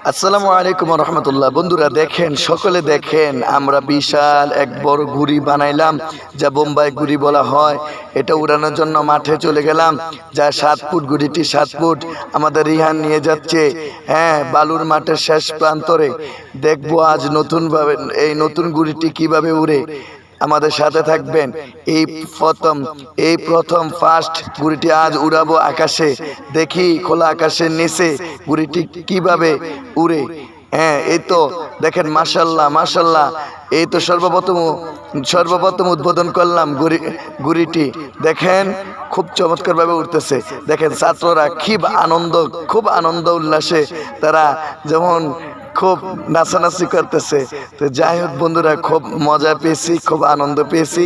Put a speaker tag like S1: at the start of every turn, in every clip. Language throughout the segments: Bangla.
S1: আসসালামু আলাইকুম রহমতুল্লাহ। বন্ধুরা দেখেন, সকলে দেখেন, আমরা বিশাল এক বড় ঘুড়ি বানাইলাম, যা বোম্বাই ঘুড়ি বলা হয়। এটা উড়ানোর জন্য মাঠে চলে গেলাম। যা 7 ফুট, ঘুড়িটি 7 ফুট আমাদের রিহান নিয়ে যাচ্ছে। হ্যাঁ, বালুর মাঠের শেষ প্রান্তরে দেখবো আজ নতুনভাবে এই নতুন ঘুড়িটি কিভাবে উড়ে। আমাদের সাথে থাকবেন। এই প্রথম ফার্স্ট ঘুড়িটি আজ উড়াবো আকাশে। দেখি খোলা আকাশের নিচে ঘুড়িটি কিভাবে উড়ে। হ্যাঁ, এই তো দেখেন, মাশাল্লাহ মাশাল্লাহ। এই তো সর্বপ্রথম উদ্বোধন করলাম ঘুড়িটি। দেখেন খুব চমৎকারভাবে উঠতেছে। দেখেন ছাত্ররা খুব আনন্দ উল্লাসে তারা যেমন খুব নাচানাচি করতেছে। তো যাই হোক বন্ধুরা, খুব মজা পেয়েছি, খুব আনন্দ পেয়েছি।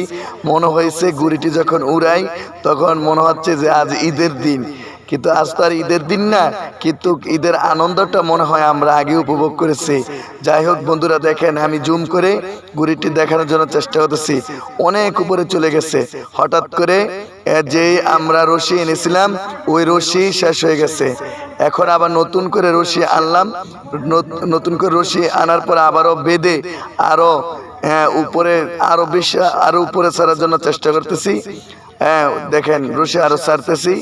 S1: মনে হয়েছে ঘুড়িটি যখন উড়াই তখন মনে হচ্ছে যে আজ ঈদের দিন, কিন্তু আজ তো আর ঈদের দিন না, কিন্তু ঈদের আনন্দটা মনে হয় আমরা আগে উপভোগ করেছি। যাই হোক বন্ধুরা, দেখেন আমি জুম করে ঘুড়িটি দেখানোর জন্য চেষ্টা করতেছি। অনেক উপরে চলে গেছে। হঠাৎ করে যে আমরা রশি এনেছিলাম ওই রশি শেষ হয়ে গেছে। এখন আবার নতুন করে রশি আনলাম। নতুন করে রশি আনার পর আবারও বেঁধে আরো উপরে আরো উপরে ছাড়ার জন্য চেষ্টা করতেছি। হ্যাঁ দেখেন, রশি আরো ছাড়তেছি।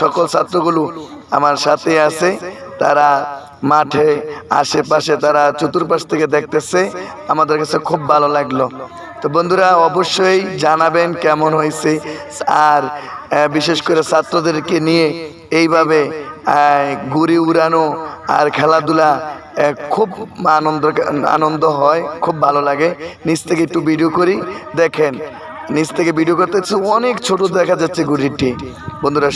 S1: সকল ছাত্রগুলো আমার সাথে আছে। তারা মাঠে আশেপাশে, তারা চতুর্পাশ থেকে দেখতেছে। আমাদের কাছে খুব ভালো লাগলো। তো বন্ধুরা অবশ্যই জানাবেন কেমন হয়েছে। আর বিশেষ করে ছাত্রদেরকে নিয়ে এইভাবে ঘুড়ি উড়ানো আর খেলাধুলা খুব আনন্দ হয়, খুব ভালো লাগে। নিচ থেকে একটু ভিডিও করি। দেখেন নিচ থেকে ভিডিও করতেছে, অনেক ছোট দেখা যাচ্ছে ঘুড়িটি। বন্ধুরা